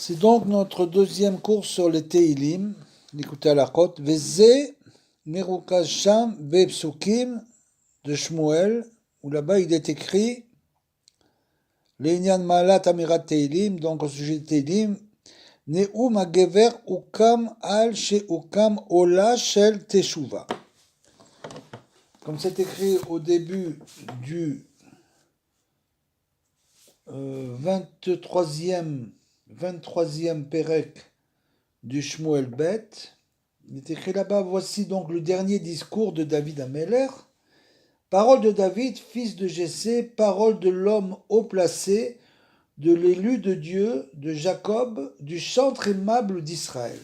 C'est donc notre deuxième cours sur les Teilim, l'écouter à la côte. Veze Merukaz Sham Bepsukim de Shmuel, où là-bas il est écrit L'Inyan Malat Amirat Teilim, donc au sujet de Teilim, Ne'um Hagever Ukam Al She Ukam Ola Shel Teshuva. Comme c'est écrit au début du 23e Pérec du Shmuel Bet, il est écrit là-bas, voici donc le dernier discours de David Ameler. Parole de David, fils de Jessé, parole de l'homme haut placé, de l'élu de Dieu, de Jacob, du chantre aimable d'Israël,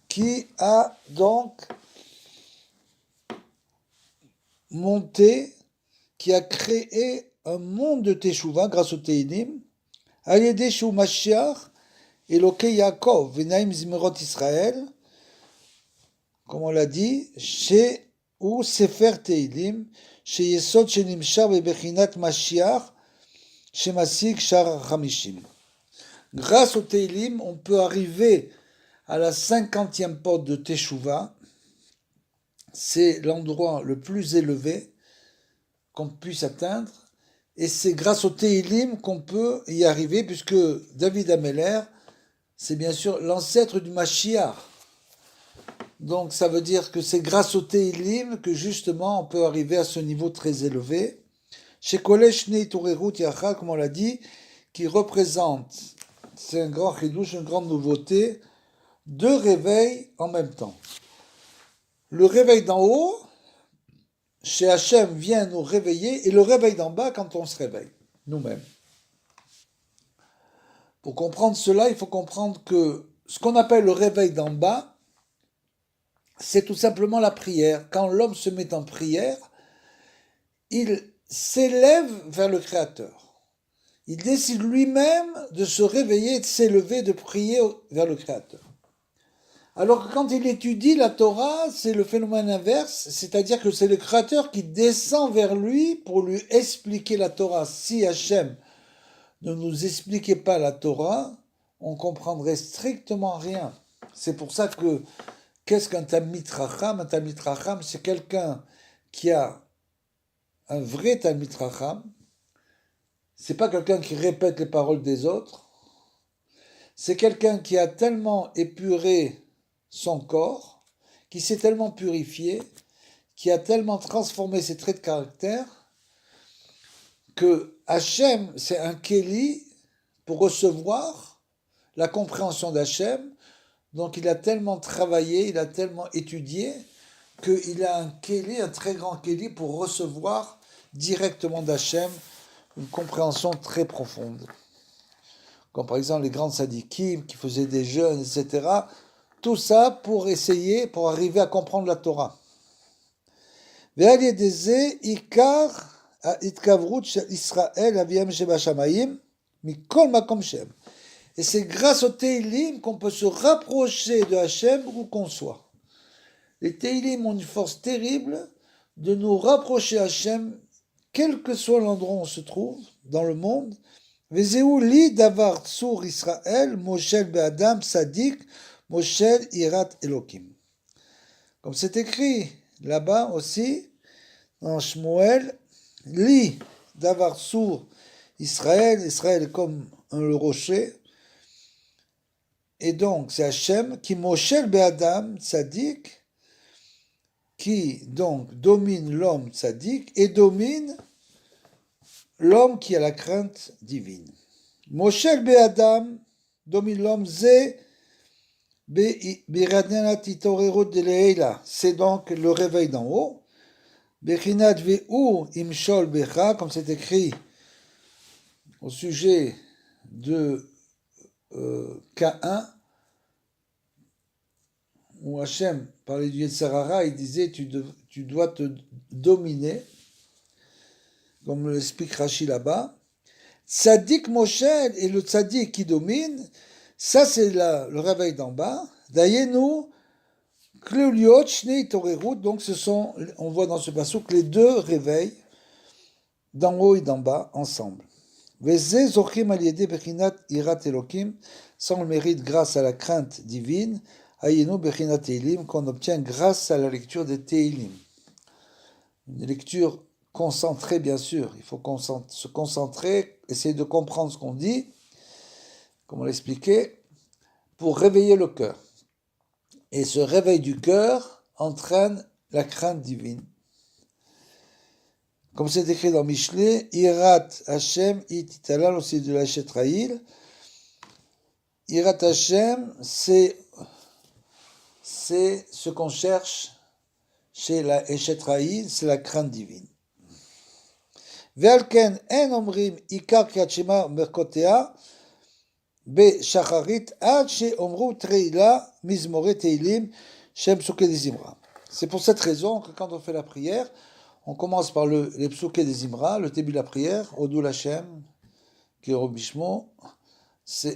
qui a donc monté, qui a créé un monde de Teshuvah grâce au Teilim, Al-Yedei Shu Mashiach, Elokei Yaakov, Venaim Zmerot Israël, comme on l'a dit, chez ou Sefer Teilim, chez Yesod Shenimshar Bebechinat Mashiach, chez Masik Shar Hamishim. Grâce au Teilim, on peut arriver à la 50e porte de Teshuvah. C'est l'endroit le plus élevé qu'on puisse atteindre. Et c'est grâce au Teilim qu'on peut y arriver, puisque David Ameler, c'est bien sûr l'ancêtre du Mashiach. Donc ça veut dire que c'est grâce au Teilim que justement on peut arriver à ce niveau très élevé. Chez Kolesh Nei Torerut Yachal, comme on l'a dit, qui représente, c'est un grand chidouche, une grande nouveauté, deux réveils en même temps. Le réveil d'en haut, chez Hachem, vient nous réveiller, et le réveil d'en bas quand on se réveille, nous-mêmes. Pour comprendre cela, il faut comprendre que ce qu'on appelle le réveil d'en bas, c'est tout simplement la prière. Quand l'homme se met en prière, il s'élève vers le Créateur. Il décide lui-même de se réveiller, de s'élever, de prier vers le Créateur. Alors que quand il étudie la Torah, c'est le phénomène inverse, c'est-à-dire que c'est le Créateur qui descend vers lui pour lui expliquer la Torah. Si Hachem ne nous expliquait pas la Torah, on comprendrait strictement rien. C'est pour ça que qu'est-ce qu'un Talmid Racham? Un Talmid Racham, c'est quelqu'un qui a un vrai Talmid Racham. C'est pas quelqu'un qui répète les paroles des autres. C'est quelqu'un qui a tellement épuré son corps, qui s'est tellement purifié, qui a tellement transformé ses traits de caractère, que Hachem, c'est un Kéli pour recevoir la compréhension d'Hachem. Donc il a tellement travaillé, il a tellement étudié, qu'il a un Kéli, un très grand Kéli pour recevoir directement d'Hachem une compréhension très profonde. Comme par exemple les grands sadikim qui faisaient des jeûnes, etc. Tout ça pour essayer, pour arriver à comprendre la Torah. Et c'est grâce au Teilim qu'on peut se rapprocher de Hachem où qu'on soit. Les Teilim ont une force terrible de nous rapprocher à Hachem, quel que soit l'endroit où on se trouve dans le monde. Vezeu li davar tsur Israël, moshel be'adam sadik, moshel irat elokim. Comme c'est écrit là-bas aussi, dans Shmuel, li davar tsur Israël, Israël est comme le rocher, et donc c'est Hachem qui moshel be'adam sadik, qui donc domine l'homme tzaddik et domine l'homme qui a la crainte divine. Moshel be'adam domine l'homme zé be'iradanat itorerut de leila, c'est donc le réveil d'en haut. Bechinat ve'u imshol becha, comme c'est écrit au sujet de Caïn, où Hachem parlait du Yetzer Hara, il disait tu dois te dominer, comme l'explique Rashi là-bas. Tzadik Moshel et le Tzadik qui domine, ça c'est le réveil d'en bas. Dayenu, Kleuliot, Shnei Torerut, donc on voit dans ce passage les deux réveils, d'en haut et d'en bas, ensemble. Veze zochim al yede bechinat irat Elokim, sans le mérite grâce à la crainte divine, ayenu bechinat Teilim, qu'on obtient grâce à la lecture des Teilim. Une lecture concentrée, bien sûr. Il faut se concentrer, essayer de comprendre ce qu'on dit, comme on l'expliquait, pour réveiller le cœur. Et ce réveil du cœur entraîne la crainte divine. Comme c'est écrit dans Michelet, Irat Hashem ititalal aussi de la Shetraïl. Irat Hashem, c'est ce qu'on cherche chez la Eshetraïl, c'est la crainte divine. Ve'alken en omrim ikar kriyat shema merkotea be shacharit ad she omru treila mizmore teilim shem psuke des Imra. C'est pour cette raison que quand on fait la prière, on commence par les psuke des Imra, le début de la prière, Odul Hashem, qui est Robishmo,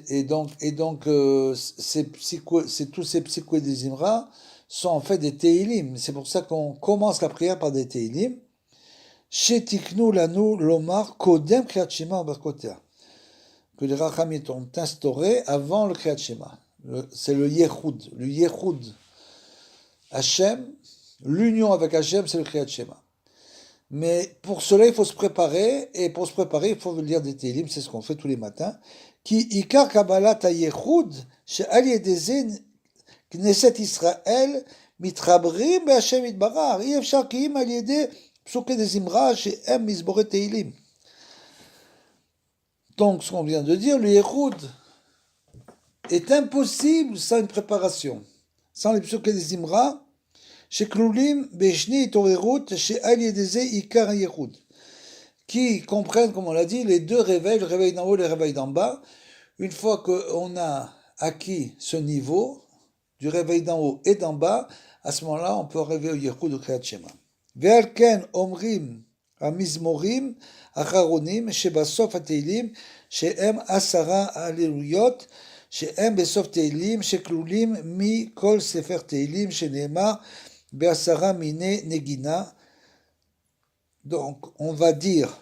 et donc tous ces psuke des Imra sont en fait des teilim. C'est pour ça qu'on commence la prière par des teilim. Shetiknu lanu lomar kodem kriyat shema berkotea, que les rachamim ont instauré avant le kriyat shema. C'est le Yehoud. Hashem, l'union avec Hashem, c'est le kriyat shema. Mais pour cela, il faut se préparer, et pour se préparer, il faut lire des teilim, c'est ce qu'on fait tous les matins. Ki ikar kabbalat hayehoud she'al yedezin knesset Israël mitrabrim be'Hashem yitbarach. Aïe efshar ki im al yedeh psuke des Imra she'em mizmore teilim. Donc, ce qu'on vient de dire, le Yehoud est impossible sans une préparation. Sans les psuke des Imra, sheklulim beshni torerut she'al yedeze ikar Yehoud, qui comprennent, comme on l'a dit, les deux réveils, le réveil d'en haut et le réveil d'en bas. Une fois qu'on a acquis ce niveau, du réveil d'en haut et d'en bas, à ce moment-là, on peut arriver au Yehoud de Kriyat Shema. Ve'alken omrim המזמורים האחרונים שבסוף התהילים שהם 10 הללויות שהם בסוף תהילים שכלולים מכל ספר תהילים שנאמר ב10 מיני נגינה. Donc on va dire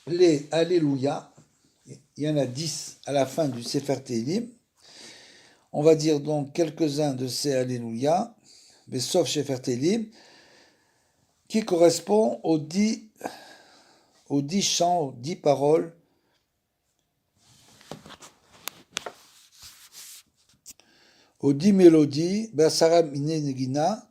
les Alléluia, il y en a 10 à la fin du Sefer Teilim. On va dire donc quelques-uns de ces Alléluia, sauf Sefer Teilim, qui correspond aux 10 chants, aux 10 paroles aux 10 mélodies, Be'asara Mine Negina,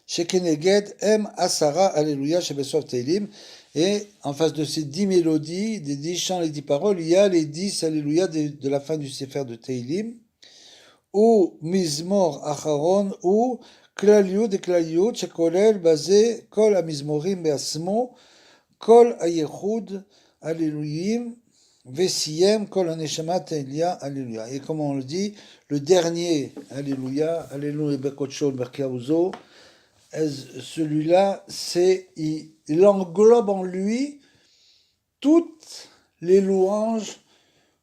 Shekeneged Em Asara Alléluia Shebesof Teilim. Et en face de ces 10 mélodies, des 10 chants, les 10 paroles, il y a les 10 Alléluia de la fin du Sefer de Teilim, ou Mizmor Acharon, ou Klaliut et Klaliut, Shekolel Bazé, Kol Amizmorim Beasmo, Kol Ayechoud, Alléluia, Vesiem, Kol Aneshama Telia, Alléluia. Et comme on le dit, le dernier Alléluia, Alléluia Bekotchol Berkiauzo, celui-là, il englobe en lui toutes les louanges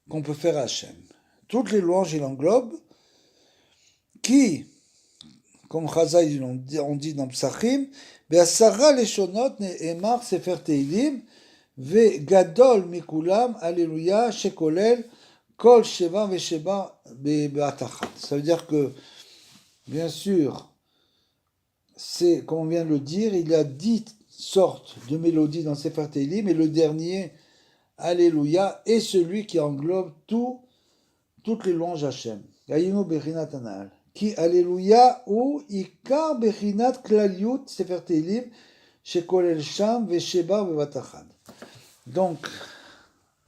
qu'on peut faire à Hachem. Toutes les louanges, il englobe, qui, comme Chazal on dit dans Psachim, Be'asara leshonot ne'emar sefer teilim, ve'gadol mikulam, alléluia, shekolel, kol sheva ve'sheba be'atachat. Ça veut dire que, bien sûr, c'est, comme on vient de le dire, il y a 10 sortes de mélodies dans Sefer Teilim, et le dernier, Alléluia, est celui qui englobe toutes les louanges Hachem. Ayinu bechinat anal. Ki Alléluia ou ikar bechinat klaliut Sefer Teilim, shekolel sham vesheba bevatachad. Donc,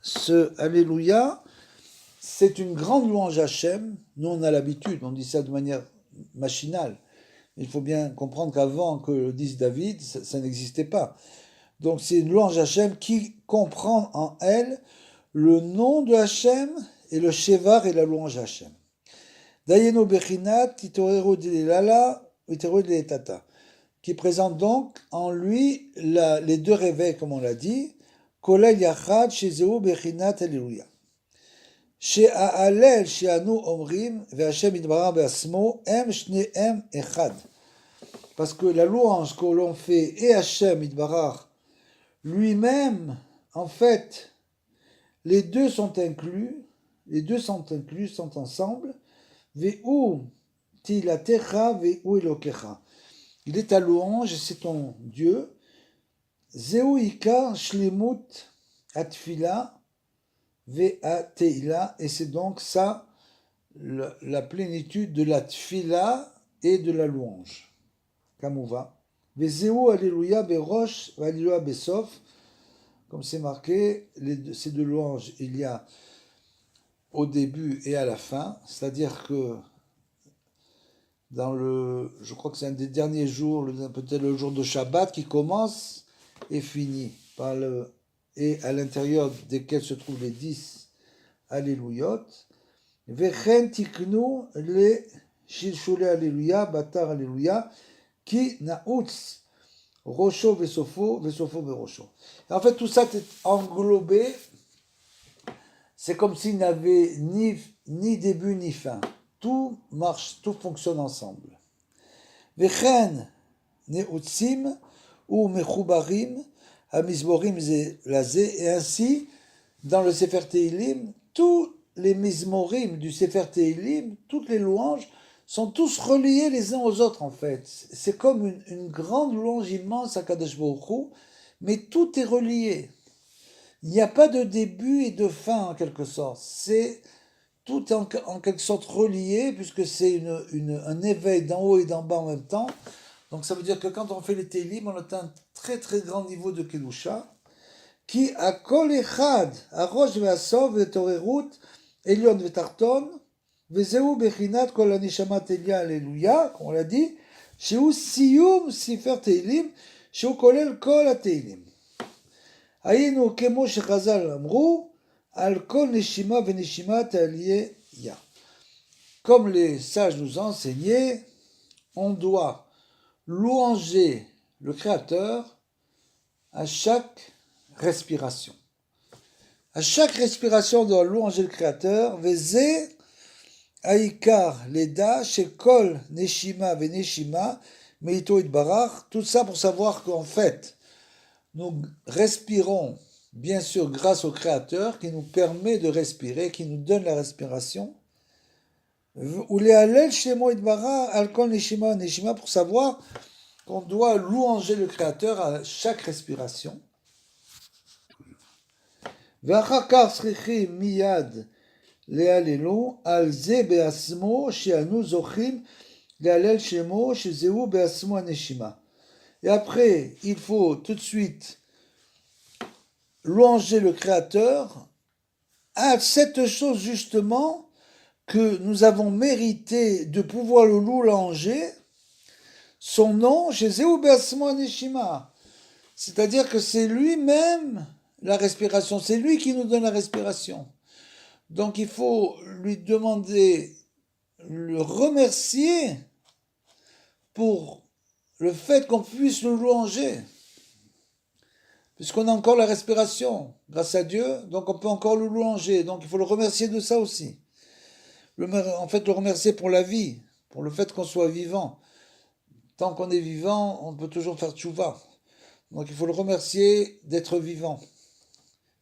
ce Alléluia, c'est une grande louange Hachem. Nous, on a l'habitude, on dit ça de manière machinale. Il faut bien comprendre qu'avant que le dise David, ça n'existait pas. Donc c'est une louange Hachem qui comprend en elle le nom de Hachem et le Shevar et la louange Hachem. Dayeno Bechinat, Titoreru Dilala, Titoreru Diletata, qui présente donc en lui les deux réveils, comme on l'a dit, Kolel Yachad, Shezeu Bechinat, Alléluia. שההלל שאנו אומרים והשם יתברך בעצמו הם שניהם אחד. Parce que la louange que l'on fait et Hachem Yitbarach lui-même, en fait, les deux sont inclus, sont ensemble. Ve'u tilatecha ve'u elokecha. Il est ta louange et c'est ton Dieu. Zeu ikar shlimut atfila ve'ateila. Et c'est donc ça, la plénitude de la tfila et de la louange. Kamouva. Ve'zeu alléluia berosh alléluia besof. Comme c'est marqué, ces deux louanges, il y a au début et à la fin, c'est-à-dire que je crois que c'est un des derniers jours, peut-être le jour de Shabbat, qui commence et finit et à l'intérieur desquels se trouvent les 10 Alléluiot. Vechen tiknu le shilshule Alléluia, batar Alléluia, qui naoutz Rocho vesofo, vesofo verosho. En fait, tout ça est englobé. C'est comme s'il n'avait ni début ni fin. Tout marche, tout fonctionne ensemble. Vechen neutzim ou mechubarim, amizborim lazé. Et ainsi, dans le Sefer Tehilim, tous les mizmorim du Sefer Tehilim, toutes les louanges, sont tous reliés les uns aux autres en fait. C'est comme une grande louange immense à Kadosh Baruch Hu, mais tout est relié. Il n'y a pas de début et de fin en quelque sorte. Tout est en quelque sorte relié puisque c'est un éveil d'en haut et d'en bas en même temps. Donc ça veut dire que quand on fait les Télim, on atteint un très très grand niveau de Kedusha qui a kol echad, arosh ve'asov ve'torerut, elion ve'tarton, וזהו בחינת כל הנשמת אליה הללויה, כמו להדי, שהוא סיום ספר תהילים, שהוא כולל כל התהילים. היינו כמו שחז"ל אמרו, על כל נשימה ונשימה תעלייה. Comme les sages nous enseignaient, on doit louanger le Créateur à chaque respiration. À chaque respiration, on doit louanger le Créateur, vezé Aïkar, Leda, Shekol, Neshima, Veneshima, Meito Itbarach, tout ça pour savoir qu'en fait, nous respirons, bien sûr, grâce au Créateur qui nous permet de respirer, qui nous donne la respiration. Ou les Halel, Shemo Itbarach, Alkol, Neshima, Neshima, pour savoir qu'on doit louanger le Créateur à chaque respiration. Ve'achakar Srichi Miyad, להללו, על זה בעצמו שאנו זוכים להלל שמו שזהו בעצמו הנשימה. Et après, il faut tout de suite louanger le Créateur à cette chose justement que nous avons mérité de pouvoir le louanger, son nom, שזהו בעצמו הנשימה. C'est-à-dire que c'est lui-même la respiration, c'est lui qui nous donne la respiration. Donc il faut lui demander, le remercier pour le fait qu'on puisse le louanger. Puisqu'on a encore la respiration, grâce à Dieu, donc on peut encore le louanger. Donc il faut le remercier de ça aussi. En fait, le remercier pour la vie, pour le fait qu'on soit vivant. Tant qu'on est vivant, on peut toujours faire tchouva. Donc il faut le remercier d'être vivant,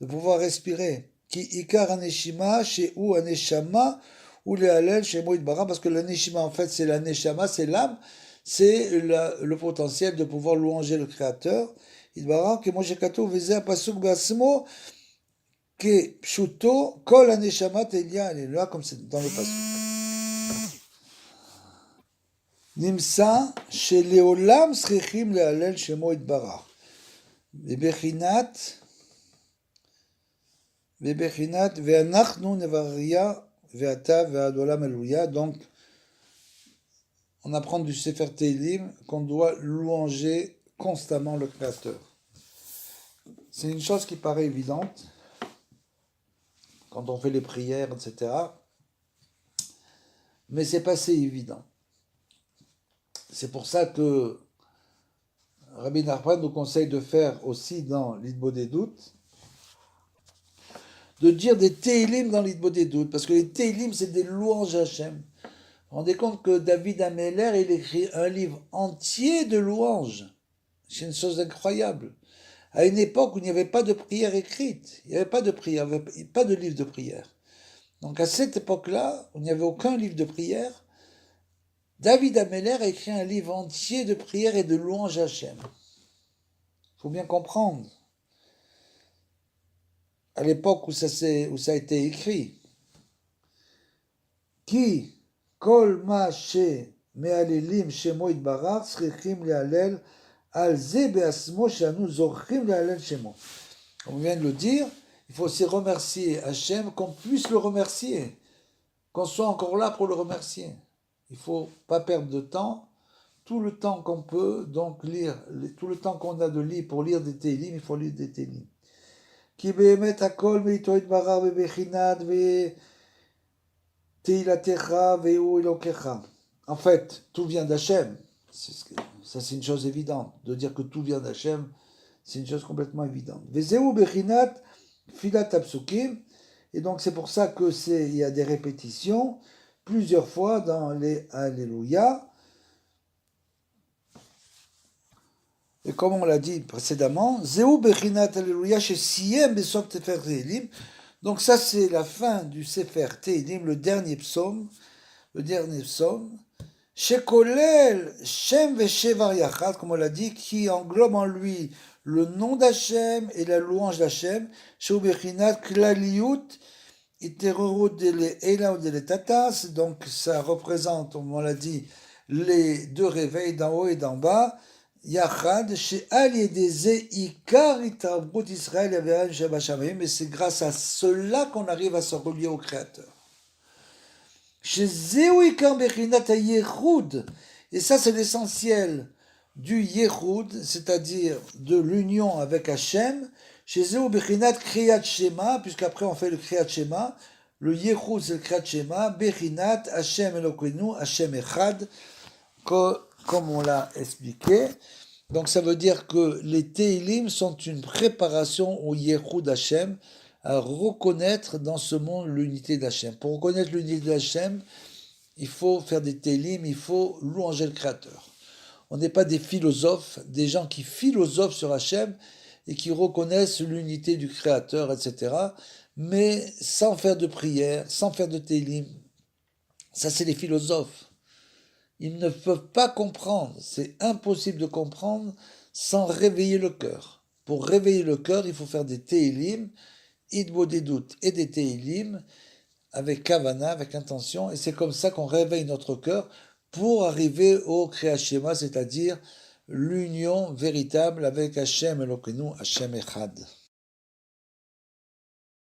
de pouvoir respirer. Ki ikar aneshima chez ou aneshama ou le halel chez Moïd Bara, parce que l'aneshima en fait c'est l'aneshama, c'est l'âme, c'est le potentiel de pouvoir louanger le Créateur. Idbara que moi j'ai katou vezé pasuk basmo que pshuto kol aneshama telia là comme c'est dans le pasuk. Nimsa chez leolam srichim le halel chez Moïd Bara. Bechinat ve'anachnu nevaria ve'ata ve'adolam alluya. Donc, on apprend du Sefer Tehilim qu'on doit louanger constamment le Créateur. C'est une chose qui paraît évidente quand on fait les prières, etc. Mais c'est pas si évident. C'est pour ça que Rabbi Nachman nous conseille de faire aussi dans l'Idbo des doutes, de dire des Tehilim dans l'Idbo des doutes, parce que les Tehilim, c'est des louanges à Hachem. Vous vous rendez compte que David Ameller, il écrit un livre entier de louanges. C'est une chose incroyable. à une époque où il n'y avait pas de prière écrite, il n'y avait pas de prière, il n'y avait pas de livre de prière. Donc à cette époque-là, où il n'y avait aucun livre de prière, David Ameller a écrit un livre entier de prière et de louange à Hachem. Il faut bien comprendre. À l'époque où ça a été écrit, qui kol ma she me'alelim shemo itbarach tzrichim le'alel al ze be'asmo she'anu zorchim le'alel shemo. On vient de le dire, il faut aussi remercier Hachem, qu'on puisse le remercier, qu'on soit encore là pour le remercier. Il ne faut pas perdre de temps, tout le temps qu'on peut, donc lire, tout le temps qu'on a de lire pour lire des Télim, il faut lire des Télim. Ki be'emet hakol me'ito itbarach ve'bechinat ve'teilatecha ve'hu elokecha. En fait, tout vient d'Hachem. Ça, c'est une chose évidente. De dire que tout vient d'Hachem, c'est une chose complètement évidente. Ve'zehu bechinat filat apsukim. Et donc, c'est pour ça que il y a des répétitions plusieurs fois dans les Alléluia. Et comme on l'a dit précédemment, Zehu bechinat Alléluia chez Siem besok tefer Tehilim. Donc ça, c'est la fin du Sefer Tehilim, le dernier psaume. Shekolel Shem veshevar yachad, comme on l'a dit, qui englobe en lui le nom d'Hachem et la louange d'Hachem. Shehu bechinat klaliyut iterurut dele ela ou dele tatas. Donc ça représente, comme on l'a dit, les deux réveils d'en haut et d'en bas. Yachad, chez Ali des Ikar Itarbrut Israël Averan Shabashamayim, mais c'est grâce à cela qu'on arrive à se relier au Créateur. Chez Zéou Ikar Bechinat Yehoud, et ça c'est l'essentiel du Yehoud, c'est-à-dire de l'union avec Hachem. Chez Zéou Bechinat Kriyat Shema, puisqu'après on fait le Kriyat Shema, le Yehoud c'est le Kriyat Shema, Bechinat Hachem Elokeinu, Hachem Echad, comme on l'a expliqué. Donc ça veut dire que les Tehilim sont une préparation au Yehoud Hashem, à reconnaître dans ce monde l'unité d'Hachem. Pour reconnaître l'unité d'Hachem, il faut faire des Tehilim, il faut louanger le Créateur. On n'est pas des philosophes, des gens qui philosophent sur Hachem et qui reconnaissent l'unité du Créateur, etc. Mais sans faire de prière, sans faire de Tehilim. Ça, c'est les philosophes. Ils ne peuvent pas comprendre, c'est impossible de comprendre sans réveiller le cœur. Pour réveiller le cœur, il faut faire des Tehilim, Idbo des doutes et des Tehilim, avec Kavana, avec intention, et c'est comme ça qu'on réveille notre cœur pour arriver au Kriyat Shema, c'est-à-dire l'union véritable avec Hachem Elokeinu, Hachem Echad.